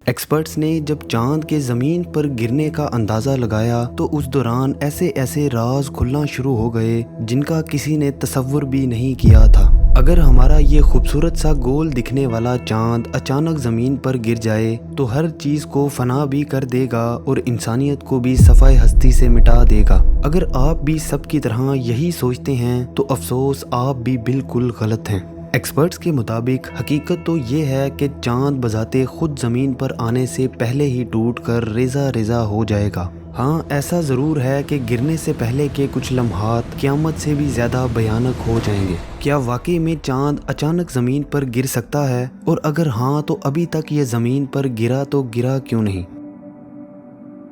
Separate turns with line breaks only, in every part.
Experts نے جب چاند کے زمین پر گرنے کا اندازہ لگایا تو اس دوران ایسے ایسے راز کھلنا شروع ہو گئے جن کا کسی نے تصور بھی نہیں کیا تھا۔ اگر ہمارا یہ خوبصورت سا گول دکھنے والا چاند اچانک زمین پر گر جائے تو ہر چیز کو فنا بھی کر دے گا اور انسانیت کو بھی صفحہ ہستی سے مٹا دے گا۔ اگر آپ بھی سب کی طرح یہی سوچتے ہیں تو افسوس، آپ بھی بالکل غلط ہیں۔ ایکسپرٹس کے مطابق حقیقت تو یہ ہے کہ چاند بذات خود زمین پر آنے سے پہلے ہی ٹوٹ کر ریزہ ریزہ ہو جائے گا۔ ہاں، ایسا ضرور ہے کہ گرنے سے پہلے کے کچھ لمحات قیامت سے بھی زیادہ بھیانک ہو جائیں گے۔ کیا واقعی میں چاند اچانک زمین پر گر سکتا ہے؟ اور اگر ہاں تو ابھی تک یہ زمین پر گرا تو گرا کیوں نہیں؟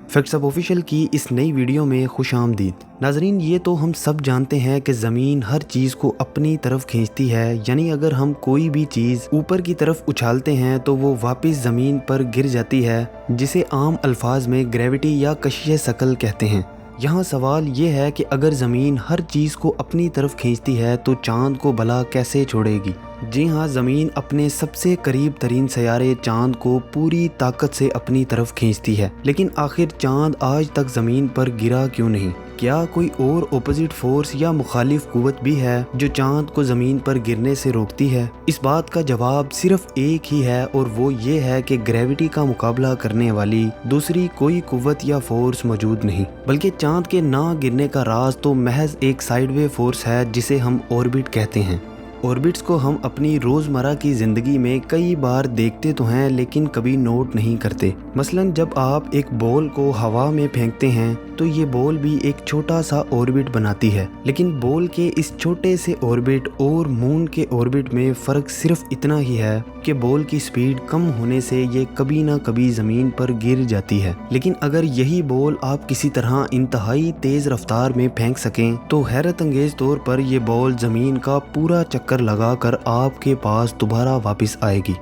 فیکٹس اپ آفیشیل کی اس نئی ویڈیو میں خوش آمدید۔ ناظرین، یہ تو ہم سب جانتے ہیں کہ زمین ہر چیز کو اپنی طرف کھینچتی ہے، یعنی اگر ہم کوئی بھی چیز اوپر کی طرف اچھالتے ہیں تو وہ واپس زمین پر گر جاتی ہے، جسے عام الفاظ میں گریوٹی یا کشش ثقل کہتے ہیں۔ یہاں سوال یہ ہے کہ اگر زمین ہر چیز کو اپنی طرف کھینچتی ہے تو چاند کو بھلا کیسے چھوڑے گی؟ جی ہاں، زمین اپنے سب سے قریب ترین سیارے چاند کو پوری طاقت سے اپنی طرف کھینچتی ہے، لیکن آخر چاند آج تک زمین پر گرا کیوں نہیں؟ کیا کوئی اور اپوزٹ فورس یا مخالف قوت بھی ہے جو چاند کو زمین پر گرنے سے روکتی ہے؟ اس بات کا جواب صرف ایک ہی ہے، اور وہ یہ ہے کہ گریوٹی کا مقابلہ کرنے والی دوسری کوئی قوت یا فورس موجود نہیں، بلکہ چاند کے نہ گرنے کا راز تو محض ایک سائیڈ وے فورس ہے جسے ہم اوربٹ کہتے ہیں۔ اوربٹس کو ہم اپنی روزمرہ کی زندگی میں کئی بار دیکھتے تو ہیں لیکن کبھی نوٹ نہیں کرتے۔ مثلا جب آپ ایک بال کو ہوا میں پھینکتے ہیں تو یہ بال بھی ایک چھوٹا سا اوربٹ بناتی ہے، لیکن بال کے اس چھوٹے سے اوربٹ اور مون کے اوربٹ میں فرق صرف اتنا ہی ہے کہ بال کی سپیڈ کم ہونے سے یہ کبھی نہ کبھی زمین پر گر جاتی ہے۔ لیکن اگر یہی بال آپ کسی طرح انتہائی تیز رفتار میں پھینک سکیں تو حیرت انگیز طور پر یہ بال زمین کا پورا چکر لگا کر آپ کے پاس دوبارہ واپس آئے گی۔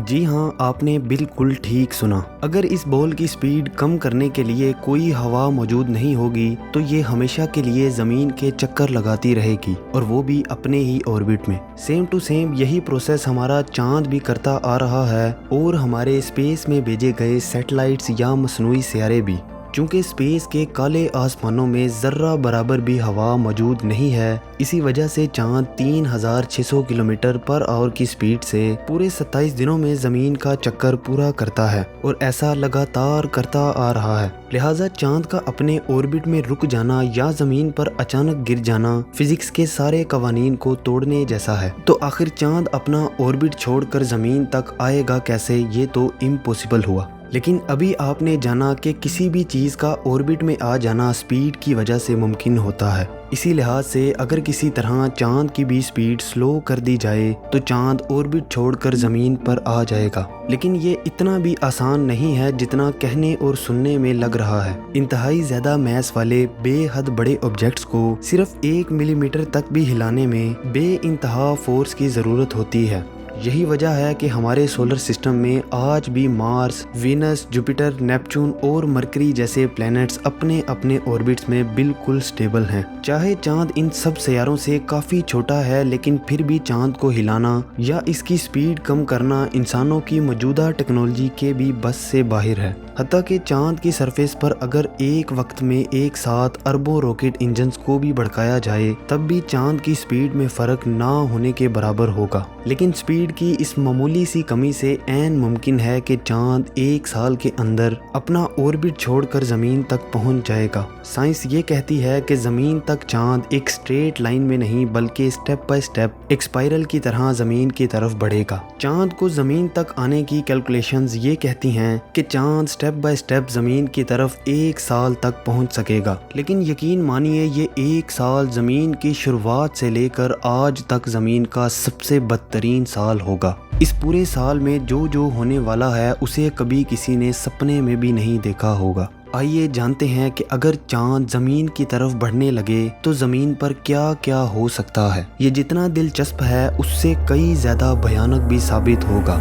جی ہاں، آپ نے بالکل ٹھیک سنا۔ اگر اس بال کی سپیڈ کم کرنے کے لیے کوئی ہوا موجود نہیں ہوگی تو یہ ہمیشہ کے لیے زمین کے چکر لگاتی رہے گی، اور وہ بھی اپنے ہی اوربٹ میں۔ سیم ٹو سیم یہی پروسیس ہمارا چاند بھی کرتا آ رہا ہے، اور ہمارے اسپیس میں بھیجے گئے سیٹلائٹس یا مصنوعی سیارے بھی۔ چونکہ اسپیس کے کالے آسمانوں میں ذرہ برابر بھی ہوا موجود نہیں ہے، اسی وجہ سے چاند 3600 کلومیٹر پر آور کی سپیڈ سے پورے 27 دنوں میں زمین کا چکر پورا کرتا ہے، اور ایسا لگاتار کرتا آ رہا ہے۔ لہٰذا چاند کا اپنے اوربٹ میں رک جانا یا زمین پر اچانک گر جانا فزکس کے سارے قوانین کو توڑنے جیسا ہے۔ تو آخر چاند اپنا اوربٹ چھوڑ کر زمین تک آئے گا کیسے؟ یہ تو امپوسیبل ہوا۔ لیکن ابھی آپ نے جانا کہ کسی بھی چیز کا اوربٹ میں آ جانا سپیڈ کی وجہ سے ممکن ہوتا ہے۔ اسی لحاظ سے اگر کسی طرح چاند کی بھی سپیڈ سلو کر دی جائے تو چاند اوربٹ چھوڑ کر زمین پر آ جائے گا، لیکن یہ اتنا بھی آسان نہیں ہے جتنا کہنے اور سننے میں لگ رہا ہے۔ انتہائی زیادہ میس والے بے حد بڑے آبجیکٹس کو صرف 1 ملی میٹر تک بھی ہلانے میں بے انتہا فورس کی ضرورت ہوتی ہے۔ یہی وجہ ہے کہ ہمارے سولر سسٹم میں آج بھی مارس، وینس، جوپیٹر، نیپچون اور مرکری جیسے پلینٹس اپنے اپنے اوربٹس میں بالکل سٹیبل ہیں۔ چاہے چاند ان سب سیاروں سے کافی چھوٹا ہے، لیکن پھر بھی چاند کو ہلانا یا اس کی سپیڈ کم کرنا انسانوں کی موجودہ ٹیکنالوجی کے بھی بس سے باہر ہے۔ حتیٰ کہ چاند کی سرفیس پر اگر ایک وقت میں ایک ساتھ اربوں راکٹ انجنز کو بھی بھڑکایا جائے تب بھی چاند کی سپیڈ میں فرق نہ ہونے کے برابر ہوگا۔ لیکن سپیڈ کی اس معمولی سی کمی سے عین ممکن ہے کہ چاند 1 سال کے اندر اپنا اوربٹ چھوڑ کر زمین تک پہنچ جائے گا۔ سائنس یہ کہتی ہے کہ زمین تک چاند ایک سٹریٹ لائن میں نہیں بلکہ سٹیپ بائی سٹیپ ایک اسپائرل کی طرح زمین کی طرف بڑھے گا۔ چاند کو زمین تک آنے کی کیلکولیشنز یہ کہتی ہیں کہ چاند سٹیپ بائی سٹیپ زمین کی طرف 1 سال تک پہنچ سکے گا، لیکن یقین مانیے یہ 1 سال زمین کی شروعات سے لے کر آج تک زمین کا سب سے بدترین سال ہوگا۔ اس پورے سال میں جو ہونے والا ہے اسے کبھی کسی نے سپنے میں بھی نہیں دیکھا ہوگا۔ آئیے جانتے ہیں کہ اگر چاند زمین کی طرف بڑھنے لگے تو زمین پر کیا کیا ہو سکتا ہے۔ یہ جتنا دلچسپ ہے اس سے کئی زیادہ بھیانک بھی ثابت ہوگا۔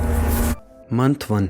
منتھ 1۔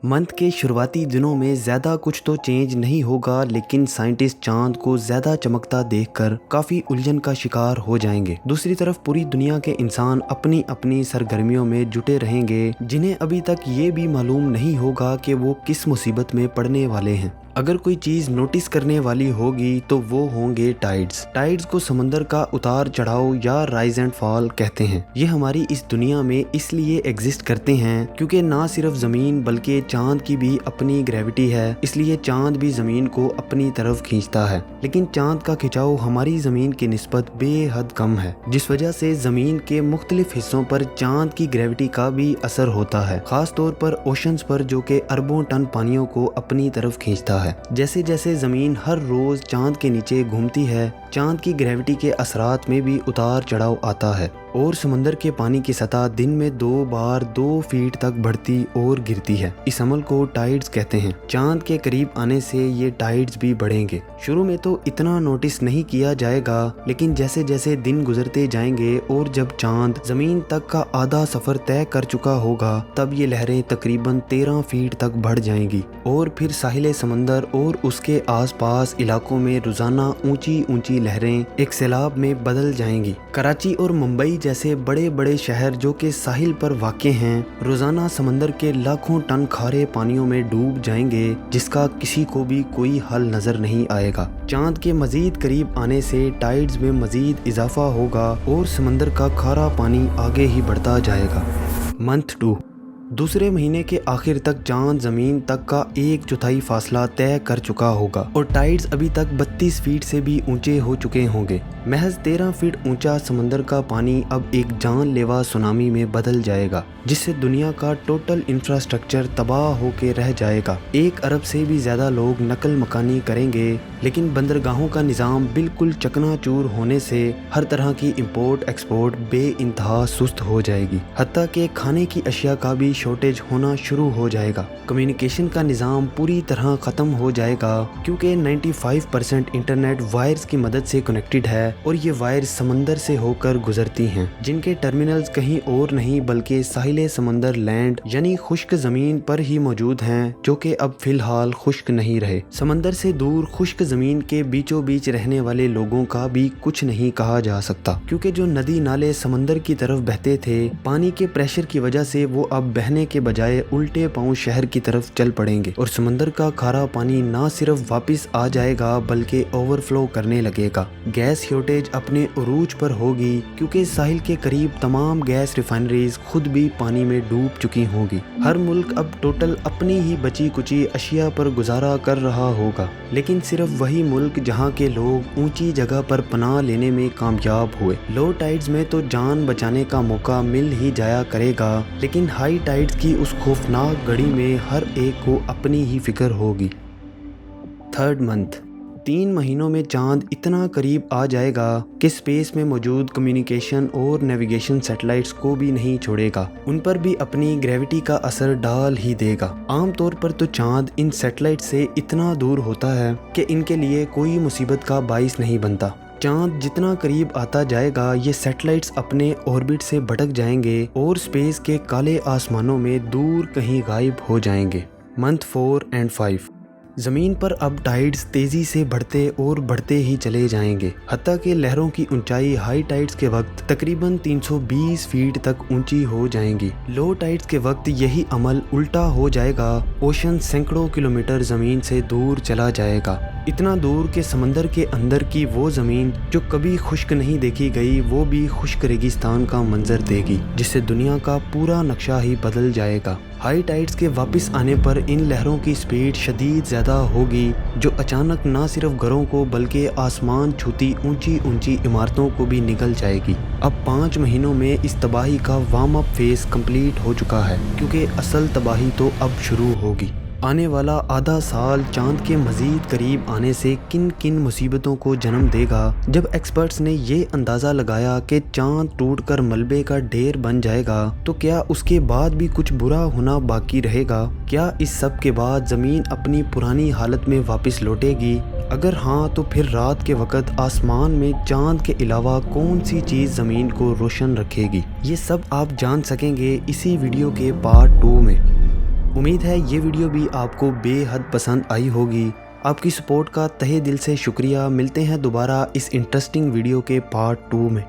मंथ के शुरुआती दिनों में ज़्यादा कुछ तो चेंज नहीं होगा, लेकिन साइंटिस्ट चांद को ज़्यादा चमकता देखकर काफ़ी उलझन का शिकार हो जाएंगे। दूसरी तरफ पूरी दुनिया के इंसान अपनी अपनी सरगर्मियों में जुटे रहेंगे, जिन्हें अभी तक ये भी मालूम नहीं होगा कि वो किस मुसीबत में पड़ने वाले हैं। अगर कोई चीज़ नोटिस करने वाली होगी तो वो होंगे टाइड्स। टाइड्स को समंदर का उतार चढ़ाव या राइज एंड फॉल कहते हैं। ये हमारी इस दुनिया में इसलिए एग्जिस्ट करते हैं क्योंकि ना सिर्फ ज़मीन बल्कि चांद की भी अपनी ग्रेविटी है, इसलिए चांद भी ज़मीन को अपनी तरफ खींचता है। लेकिन चांद का खिंचाव हमारी ज़मीन की निस्बत बेहद कम है, जिस वजह से ज़मीन के मुख्तलिफ हिस्सों पर चांद की ग्रेविटी का भी असर होता है, खास तौर पर ओशंस पर, जो कि अरबों टन पानियों को अपनी तरफ खींचता है। जैसे जैसे जमीन हर रोज चांद के नीचे घूमती है, चांद की ग्रेविटी के असरात में भी उतार चढ़ाव आता है और समंदर के पानी की सतह दिन में 2 बार 2 फीट तक बढ़ती और गिरती है। इस अमल को टाइड्स कहते हैं। चांद के करीब आने से ये टाइड्स भी बढ़ेंगे। शुरू में तो इतना नोटिस नहीं किया जाएगा, लेकिन जैसे जैसे दिन गुजरते जाएंगे और जब चांद जमीन तक का आधा सफर तय कर चुका होगा, तब ये लहरें तकरीबन 13 फीट तक बढ़ जाएंगी और फिर साहिल समंदर और उसके आसपास इलाकों में रोजाना ऊंची ऊंची लहरें एक सैलाब में बदल जाएंगी। कराची और मुंबई जैसे बड़े बड़े शहर जो कि साहिल पर वाक़े हैं, रोजाना समंदर के लाखों टन खारे पानियों में डूब जाएंगे, जिसका किसी को भी कोई हल नजर नहीं आएगा। चांद के मजीद करीब आने से टाइड्स में मजीद इजाफा होगा और समंदर का खारा पानी आगे ही बढ़ता जाएगा। मंथ 2 दूसरे महीने के आखिर तक चांद जमीन तक का 1/4 फासला तय कर चुका होगा और टाइड्स अभी तक 32 फीट से भी ऊंचे हो चुके होंगे। महज 13 फीट ऊंचा समंदर का पानी अब एक जानलेवा सुनामी में बदल जाएगा, जिससे दुनिया का टोटल इंफ्रास्ट्रक्चर तबाह होके रह जाएगा। 1 अरब से भी ज्यादा लोग नकल मकानी करेंगे, लेकिन बंदरगाहों का निज़ाम बिल्कुल चकनाचूर होने से हर तरह की इंपोर्ट एक्सपोर्ट बेइंतहा सुस्त हो जाएगी। हत्ता कि खाने की अशिया का भी शॉर्टेज होना शुरू हो जाएगा। कम्युनिकेशन का निज़ाम पूरी तरह ख़त्म हो जाएगा, क्योंकि 95% इंटरनेट वायर्स की मदद से कनेक्टेड है और ये वायर्स समंदर से होकर गुजरती हैं, जिनके टर्मिनल्स कहीं और नहीं बल्कि साहिल समंदर लैंड यानी खुश्क ज़मीन पर ही मौजूद हैं, जो कि अब फिलहाल खुश्क नहीं रहे। समंदर से दूर खुश्क ज़मीन के बीचों बीच रहने वाले लोगों का भी कुछ नहीं कहा जा सकता, क्योंकि जो नदी नाले समंदर की तरफ बहते थे, पानी के प्रेशर की वजह से वो अब बहने के बजाय उल्टे पांव शहर की तरफ चल पड़ेंगे और समंदर का खारा पानी ना सिर्फ वापस आ जाएगा बल्कि ओवरफ्लो करने लगेगा। गैस शॉर्टेज अपने उरूज पर होगी, क्योंकि साहिल के करीब तमाम गैस रिफाइनरीज खुद भी पानी में डूब चुकी होंगी। हर मुल्क अब टोटल अपनी ही बची कुची अशिया पर गुजारा कर रहा होगा, लेकिन सिर्फ वही मुल्क जहां के लोग ऊंची जगह पर पनाह लेने में कामयाब हुए। लो टाइड्स में तो जान बचाने का मौका मिल ही जाया करेगा, लेकिन हाई टाइड्स की उस खौफनाक घड़ी में हर एक को अपनी ही फिक्र होगी। 3rd मंथ 3 महीनों में चांद इतना करीब आ जाएगा कि स्पेस में मौजूद कम्युनिकेशन और नेविगेशन सैटेलाइट्स को भी नहीं छोड़ेगा, उन पर भी अपनी ग्रेविटी का असर डाल ही देगा। आमतौर पर तो चांद इन सैटेलाइट से इतना दूर होता है कि इनके लिए कोई मुसीबत का बाइस नहीं बनता। चांद जितना करीब आता जाएगा, ये सैटेलाइट्स अपने ऑर्बिट से भटक जाएंगे और स्पेस के काले आसमानों में दूर कहीं गायब हो जाएंगे। मंथ 4 एंड 5 ज़मीन पर अब टाइड्स तेज़ी से बढ़ते और बढ़ते ही चले जाएंगे, हत्ता कि लहरों की ऊंचाई हाई टाइड्स के वक्त तकरीबन 320 फीट तक ऊंची हो जाएंगी। लो टाइड्स के वक्त यही अमल उल्टा हो जाएगा। ओशन सैकड़ों किलोमीटर ज़मीन से दूर चला जाएगा, इतना दूर कि समंदर के अंदर की वो ज़मीन जो कभी खुश्क नहीं देखी गई, वो भी खुश्क रेगिस्तान का मंजर देगी, जिससे दुनिया का पूरा नक्शा ही बदल जाएगा। हाई टाइड्स के वापस आने पर इन लहरों की स्पीड शदीद ज़्यादा होगी, जो अचानक ना सिर्फ घरों को बल्कि आसमान छूती ऊंची ऊंची इमारतों को भी निगल जाएगी। अब 5 महीनों में इस तबाही का वार्म अप फेज कंप्लीट हो चुका है, क्योंकि असल तबाही तो अब शुरू होगी। आने वाला आधा साल चांद के मजीद करीब आने से किन किन मुसीबतों को जन्म देगा। जब एक्सपर्ट्स ने ये अंदाज़ा लगाया कि चांद टूटकर मलबे का ढेर बन जाएगा, तो क्या उसके बाद भी कुछ बुरा होना बाकी रहेगा? क्या इस सब के बाद ज़मीन अपनी पुरानी हालत में वापस लौटेगी? अगर हाँ, तो फिर रात के वक़्त आसमान में चांद के अलावा कौन सी चीज़ ज़मीन को रोशन रखेगी? ये सब आप जान सकेंगे इसी वीडियो के पार्ट 2 में। امید ہے یہ ویڈیو بھی آپ کو بے حد پسند آئی ہوگی۔ آپ کی سپورٹ کا تہہ دل سے شکریہ۔ ملتے ہیں دوبارہ اس انٹرسٹنگ ویڈیو کے پارٹ 2 میں۔